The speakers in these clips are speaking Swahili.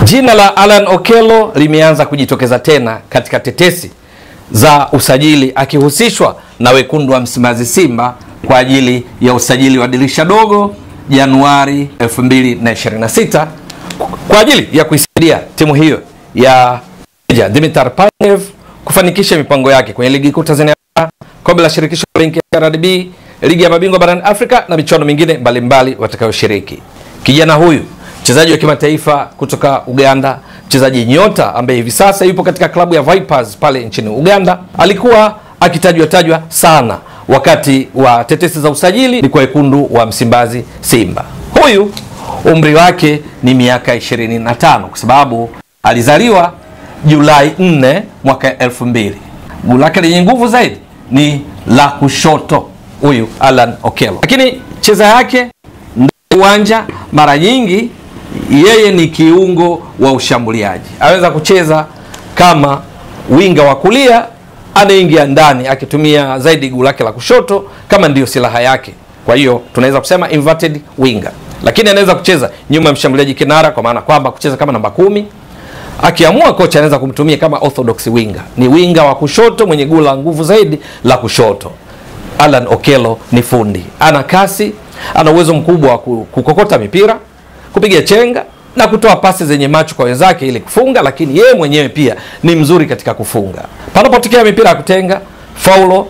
Jina la Alan Okello limeanza kujitokeza tena katika tetesi za usajili, akihusishwa na wekundu wa Msimbazi Simba kwa ajili ya usajili wa dirisha dogo Januari 2026 kwa ajili ya kuisaidia timu hiyo ya Dimitar Pandev kufanikisha mipango yake kwenye ligi kuu Tanzania, kombe la shirikisho benki ya RDB, ligi ya mabingwa barani Afrika na michuano mingine mbalimbali watakayoshiriki. Kijana huyu mchezaji wa kimataifa kutoka Uganda, mchezaji nyota ambaye hivi sasa yupo katika klabu ya Vipers pale nchini Uganda, alikuwa akitajwa sana wakati wa tetesi za usajili ni kwa wekundu wa Msimbazi Simba. Huyu umri wake ni miaka 25 kwa sababu alizaliwa Julai 4 mwaka 2000. Guu lake lenye nguvu zaidi ni la kushoto huyu Alan Okello, lakini cheza yake uwanja mara nyingi yeye ni kiungo wa ushambuliaji. Anaweza kucheza kama winga wa kulia, anaingia ndani akitumia zaidi guu lake la kushoto kama ndiyo silaha yake. Kwa hiyo tunaweza kusema inverted winger. Lakini anaweza kucheza nyuma ya mshambuliaji kinara, kwa maana kwamba kucheza kama namba 10. Akiamua kocha anaweza kumtumia kama orthodox winger. Ni winga wa kushoto mwenye guu la nguvu zaidi la kushoto. Alan Okello ni fundi. Ana kasi, ana uwezo mkubwa wa kukokota mipira, kupiga chenga na kutoa pasi zenye macho kwa wenzake ili kufunga, lakini yeye mwenyewe pia ni mzuri katika kufunga. Panapotokea mipira ya kutenga, faulo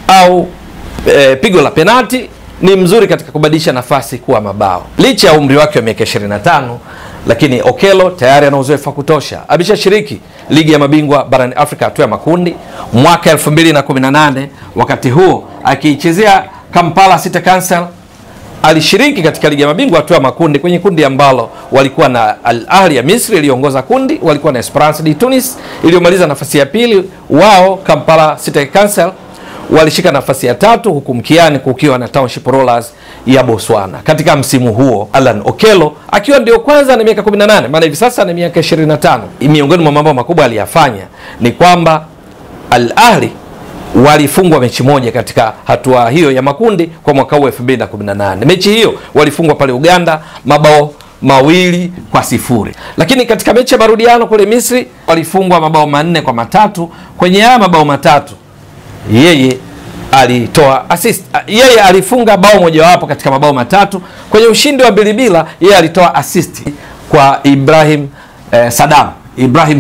au pigo la penalti, ni mzuri katika kubadilisha nafasi kuwa mabao. Licha ya umri wake wa miaka 25, lakini Okello tayari ana uzoefu wa kutosha. Ameshashiriki ligi ya mabingwa barani Afrika hatua ya makundi mwaka 2018, wakati huo akiichezea Kampala City Council. Alishiriki katika ligi ya mabingwa hatua ya makundi kwenye kundi ambalo walikuwa na Al Ahly ya Misri iliongoza kundi, walikuwa na Esperance de Tunis iliyomaliza nafasi ya pili, wao Kampala City Council walishika nafasi ya tatu, huku mkiani kukiwa na Township Rollers ya Botswana. Katika msimu huo Alan Okello akiwa ndio kwanza na miaka 18, maana hivi sasa na miaka 25, miongoni mwa mambo makubwa aliyafanya ni kwamba Al Ahly walifungwa mechi moja katika hatua hiyo ya makundi kwa mwaka huu 2018. Mechi hiyo walifungwa pale Uganda mabao 2-0. Lakini katika mechi ya marudiano kule Misri walifungwa mabao 4-3. Kwenye haya mabao matatu yeye alitoa assist. Yeye alifunga bao moja wapo katika mabao matatu. Kwenye ushindi wa 2-0 yeye alitoa assist kwa Ibrahim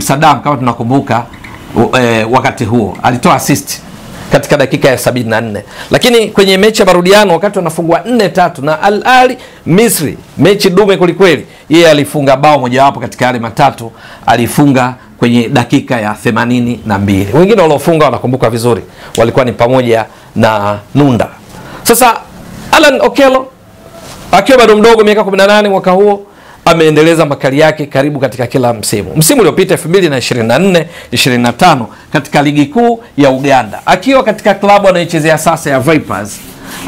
Sadam kama tunakumbuka, wakati huo alitoa assist katika dakika ya 74. Lakini kwenye mechi ya marudiano wakati wanafungwa 4-3 na Al Ahly Misri, mechi dume kulikweli, yeye alifunga bao moja wapo katika yale matatu, alifunga kwenye dakika ya 82. Wengine waliofunga wanakumbuka vizuri walikuwa ni pamoja na Nunda. Sasa Alan Okello akiwa bado mdogo miaka 18 mwaka huo ameendeleza makali yake karibu katika kila msimu. Msimu uliopita 2024-25 katika ligi kuu ya Uganda, akiwa katika klabu anayochezea sasa ya Vipers,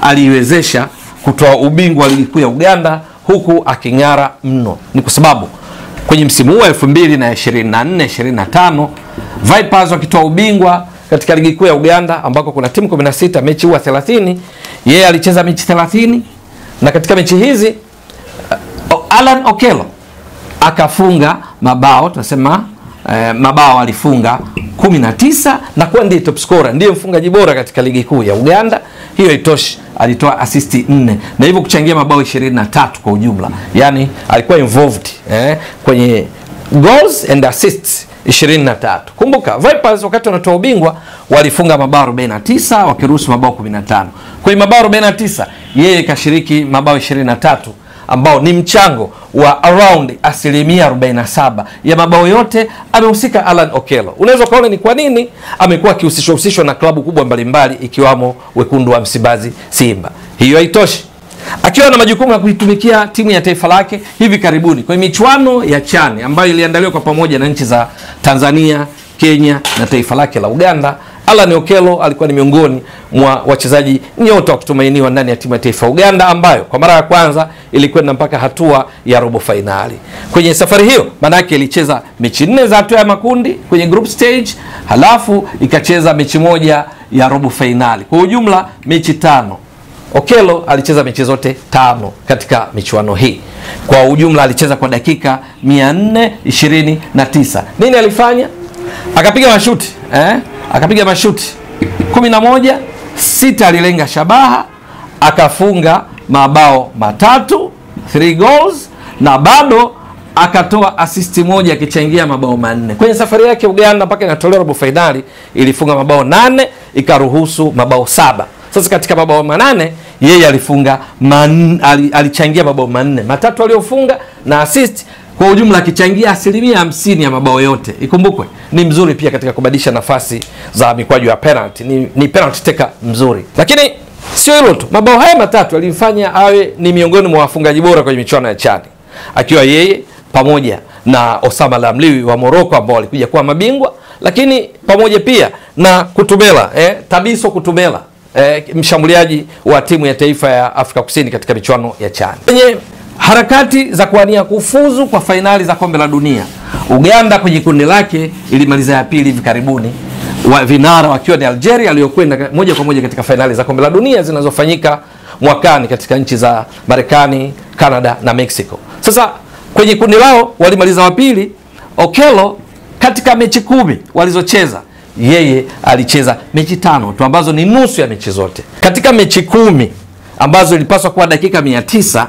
aliwezesha kutoa ubingwa wa ligi kuu ya Uganda huku aking'ara mno. Ni kwa sababu kwenye msimu huu 2024-25 Vipers wakitoa ubingwa katika ligi kuu ya Uganda ambako kuna timu 16, mechi huwa 30, yeye alicheza mechi 30, na katika mechi hizi Alan Okello akafunga mabao, tunasema mabao alifunga 19 na kuwa ndiye top scorer, ndiye mfungaji bora katika ligi kuu ya Uganda. Hiyo itoshi, alitoa assist 4 na hivyo kuchangia mabao 23 kwa ujumla. Yani alikuwa involved kwenye goals and assists 23. Kumbuka Vipers wakati wanatoa ubingwa walifunga mabao 49 wakiruhusu mabao 15. Kwa hiyo mabao 49 yeye kashiriki mabao 23 ambao ni mchango wa around 47% ya mabao yote amehusika Alan Okello. Unaweza kuona ni kwa nini amekuwa akihusishwa na klabu kubwa mbalimbali ikiwamo wekundu wa Msimbazi Simba. Hiyo haitoshi, akiwa na majukumu ya kuitumikia timu ya taifa lake hivi karibuni kwenye michuano ya CHAN ambayo iliandaliwa kwa pamoja na nchi za Tanzania, Kenya na taifa lake la Uganda. Alan Okello alikuwa ni miongoni mwa wachezaji nyota wa kutumainiwa ndani ya timu ya taifa Uganda, ambayo kwa mara ya kwanza ilikwenda mpaka hatua ya robo finali. Kwenye safari hiyo manake ilicheza mechi 4 za hatua ya makundi kwenye group stage, halafu ikacheza mechi moja ya robo finali. Kwa ujumla mechi 5 Okello alicheza mechi zote 5 katika michuano hii. Kwa ujumla alicheza kwa dakika 429. Nini alifanya? Akapiga mashuti, akapiga mashuti 11, 6 alilenga shabaha, akafunga mabao 3, 3 goals, na bado akatoa assist moja akichangia mabao 4. Kwenye safari yake Uganda mpaka inatolewa robo finali ilifunga mabao 8, ikaruhusu mabao 7. Sasa katika mabao 8 yeye alifunga alichangia mabao 4, 3 aliofunga na assist, kwa ujumla akichangia 50% ya mabao yote. Ikumbukwe ni mzuri pia katika kubadilisha nafasi za mikwaju ya penalty, ni penalty taker mzuri. Lakini sio hilo tu, mabao haya 3 alimfanya awe ni miongoni mwa wafungaji bora kwenye michuano ya CHAN, akiwa yeye pamoja na Osama Lamliwi wa Morocco ambao walikuja kuwa mabingwa, lakini pamoja pia na Kutumela, Tabiso Kutumela, mshambuliaji wa timu ya taifa ya Afrika Kusini katika michuano ya CHAN. Kwenye harakati za kuania kufuzu kwa fainali za kombe la dunia, Uganda kwenye kundi lake ilimaliza ya pili hivi karibuni, vinara wakiwa ni Algeria aliyokwenda moja kwa moja katika fainali za kombe la dunia zinazofanyika mwakani katika nchi za Marekani, Canada na Mexico. Sasa kwenye kundi lao walimaliza wa pili. Okello katika mechi 10 walizocheza, yeye alicheza mechi 5 tu ambazo ni nusu ya mechi zote. Katika mechi 10 ambazo ilipaswa kuwa dakika 900,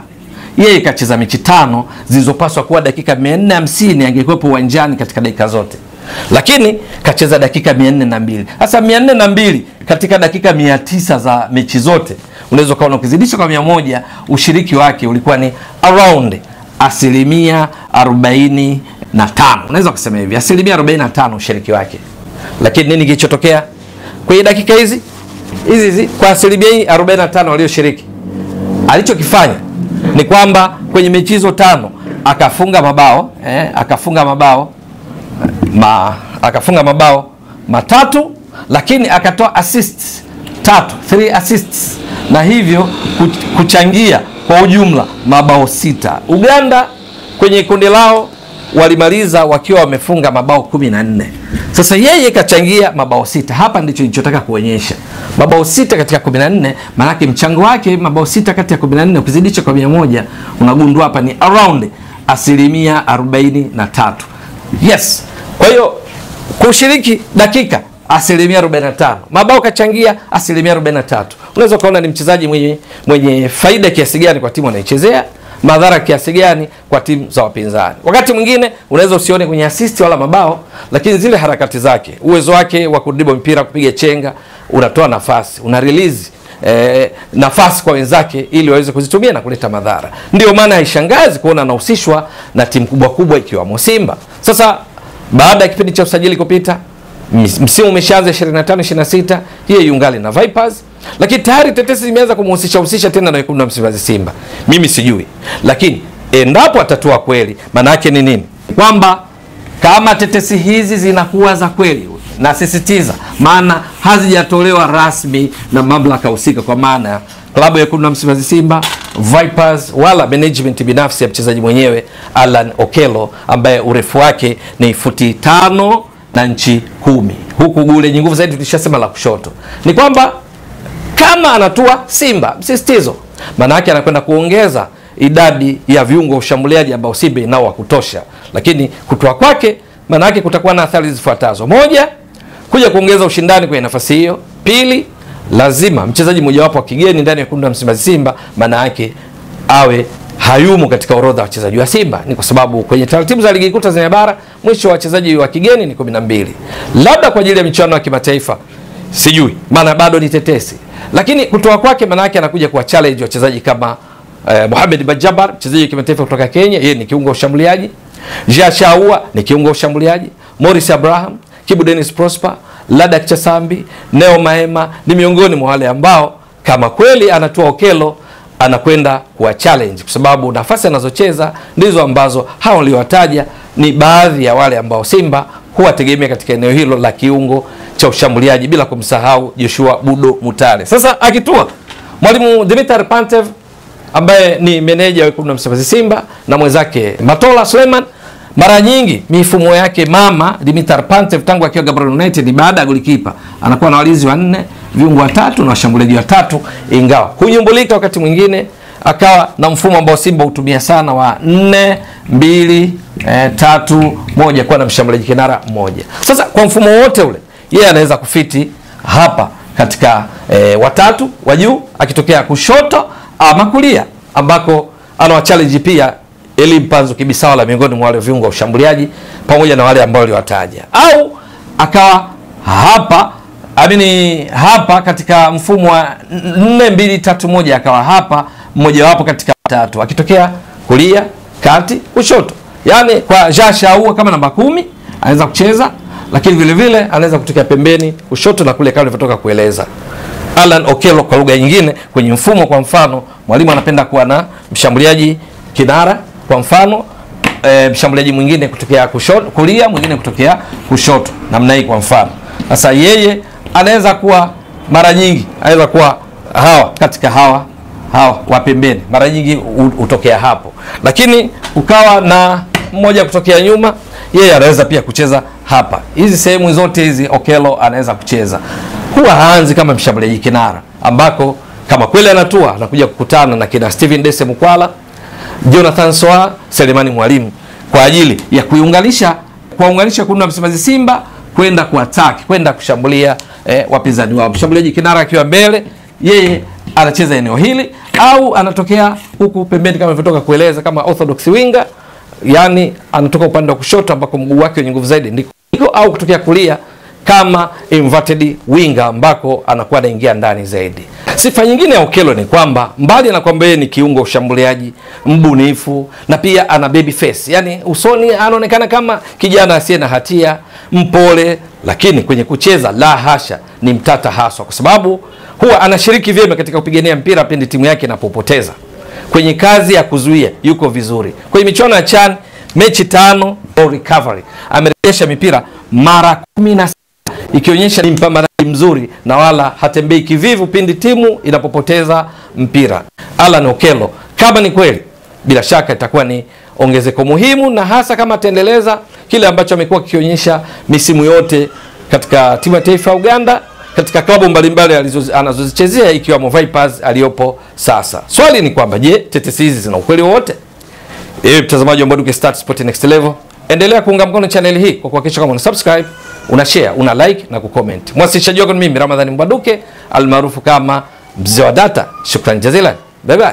yeye kacheza mechi 5 zilizopaswa kuwa dakika 450, angekuwepo uwanjani katika dakika zote, lakini kacheza dakika 402. Sasa 402 katika dakika 900 za mechi zote, unaweza kaona ukizidisha kwa 100, ushiriki wake ulikuwa ni around 45%. Unaweza kusema hivi 45% ushiriki wake. Lakini nini kilichotokea kwenye dakika hizi kwa 45% walioshiriki? Alichokifanya ni kwamba kwenye mechi hizo 5 akafunga mabao 3, lakini akatoa assists 3 assists, na hivyo kuchangia kwa ujumla mabao 6. Uganda kwenye kundi lao walimaliza wakiwa wamefunga mabao 14. Sasa yeye kachangia mabao 6. Hapa ndicho nilichotaka kuonyesha. Mabao 6 katika 14, maana yake mchango wake mabao 6 kati ya 14 ukizidisha kwa 100, unagundua hapa ni around 43%. Yes. Kwa hiyo kushiriki dakika 45%, mabao kachangia 43%. Unaweza kuona ni mchezaji mwenye faida kiasi gani kwa timu anayochezea, madhara kiasi gani kwa timu za wapinzani. Wakati mwingine unaweza usione kwenye assist wala mabao, lakini zile harakati zake, uwezo wake wa kudribble mpira, kupiga chenga, unatoa nafasi, una release nafasi kwa wenzake ili waweze kuzitumia na kuleta madhara. Ndio maana haishangazi kuona anahusishwa na timu kubwa ikiwamo Simba. Sasa baada ya kipindi cha usajili kupita, msimu umeshaanza 25-26, yeye yungali na Vipers, lakini tayari tetesi zimeanza kumhusisha tena na wekundu wa Msimbazi Simba. Mimi sijui, lakini endapo atatoa kweli, maana yake ni nini? Kwamba kama tetesi hizi zinakuwa za kweli, na sisitiza, maana hazijatolewa rasmi na mamlaka husika, kwa maana klabu ya wekundu wa Msimbazi Simba, Vipers, wala management binafsi ya mchezaji mwenyewe Alan Okello, ambaye urefu wake ni futi 5 na inchi 10, huku gule nguvu zaidi tulishasema la kushoto, ni kwamba kama anatua Simba, msisitizo, maana yake anakwenda kuongeza idadi ya viungo ushambuliaji ambao Simba nao wa kutosha. Lakini kutoa kwake maana yake kutakuwa na athari zifuatazo: moja, kuja kuongeza ushindani kwenye nafasi hiyo; pili, lazima mchezaji mmoja wapo wa kigeni ndani ya kundi la Msimbazi Simba maana yake awe hayumo katika orodha ya wachezaji wa Simba. Ni kwa sababu kwenye taratibu za ligi kuu Tanzania bara mwisho wa wachezaji wa kigeni ni 12. Labda kwa ajili ya michuano ya kimataifa sijui, maana bado ni tetesi. Lakini kutoa kwake maana yake anakuja kuwa challenge wachezaji kama Mohamed Bajaber, mchezaji wa kimataifa kutoka Kenya, yeye ni kiungo ushambuliaji; Jean Shaua ni kiungo ushambuliaji; Morris Abraham, Kibu Dennis Prosper, Ladak Chasambi, Neo Maema ni miongoni mwa wale ambao kama kweli anatoa Okello anakwenda kuwa challenge, kwa sababu nafasi anazocheza ndizo ambazo hao waliowataja ni baadhi ya wale ambao Simba huwategemea katika eneo hilo la kiungo cha ushambuliaji, bila kumsahau Joshua Budo Mutale. Sasa akitua mwalimu Dimitar Pantev ambaye ni meneja wa wekundu wa Msimbazi Simba na mwenzake Matola Suleiman, mara nyingi mifumo yake mama Dimitar Pantev tangu akiwa Gaborone United ni baada ya golikipa anakuwa na walinzi 4, viungo watatu na washambuliaji watatu, ingawa hunyumbulika wakati mwingine akawa na mfumo ambao Simba hutumia sana wa 4-2-3-1 kwa na mshambuliaji kinara mmoja. Sasa kwa mfumo wote ule yeye anaweza kufiti hapa katika watatu wa juu akitokea kushoto ama kulia, ambako ana challenge pia Eli Mpanzu Kibisawala miongoni mwa wale viungo wa ushambuliaji pamoja na wale ambao aliwataja, au akawa hapa katika mfumo wa 4-2-3-1 akawa hapa mmoja wapo katika watatu akitokea kulia, kati, kushoto. Yani kwa Jasha au kama namba 10 anaweza kucheza, lakini vile vile anaweza kutokea pembeni kushoto na kule kama nilivyotoka kueleza. Alan Okello kwa lugha nyingine kwenye mfumo, kwa mfano mwalimu anapenda kuwa na mshambuliaji kinara, kwa mfano mshambuliaji mwingine kutokea kushoto kulia, mwingine kutokea kushoto, namna hii kwa mfano. Sasa yeye anaweza kuwa mara nyingi anaweza kuwa katika hawa wa pembeni, mara nyingi utokea hapo, lakini ukawa na mmoja kutokea nyuma, yeye anaweza pia kucheza hapa. Hizi sehemu zote hizi Okello anaweza kucheza. Huwa haanzi kama mshambuliaji kinara, ambako kama kweli anatua anakuja kukutana na kina Steven Dese Mukwala, Jonathan Soa, Selemani Mwalimu kwa ajili ya kuunganisha kundi la Msimbazi Simba kwenda kuattack, kwenda kushambulia wapinzani wao. Mshambuliaji kinara akiwa mbele, yeye anacheza eneo hili, au anatokea huku pembeni kama nilivyotoka kueleza kama orthodox winger, yani anatoka upande wa kushoto ambako mguu wake wenye nguvu zaidi ndiko, au kutokea kulia kama inverted winger ambako anakuwa anaingia ndani zaidi. Sifa nyingine ya Okello ni kwamba mbali na kwamba yeye ni kiungo ushambuliaji mbunifu na pia ana baby face, yani usoni anaonekana kama kijana asiye na hatia, mpole, lakini kwenye kucheza la hasha, ni mtata haswa, kwa sababu huwa anashiriki vyema katika kupigania mpira pindi timu yake inapopoteza. Kwenye kazi ya kuzuia yuko vizuri. Kwenye michuano ya CHAN mechi 5 recovery amerejesha mipira mara 16, ikionyesha ni mpambanaji mzuri na wala hatembei kivivu pindi timu inapopoteza mpira. Alan Okello kama ni kweli, bila shaka itakuwa ni ongezeko muhimu, na hasa kama ataendeleza kile ambacho amekuwa kionyesha misimu yote katika timu ya taifa ya Uganda, katika klabu mbalimbali anazozichezea ikiwemo Vipers aliyopo sasa. Swali ni kwamba je, tetesi hizi zina ukweli wote? Mtazamaji wa Mbwaduke Stats Sport Next Level, endelea kuunga mkono channel hii kwa kuhakikisha kama una subscribe, una share, una like na kucomment. Mwasilishaji wako ni mimi Ramadhani Mbwaduke almaarufu kama Mzee wa Data. Shukrani jazilan. Bye bye.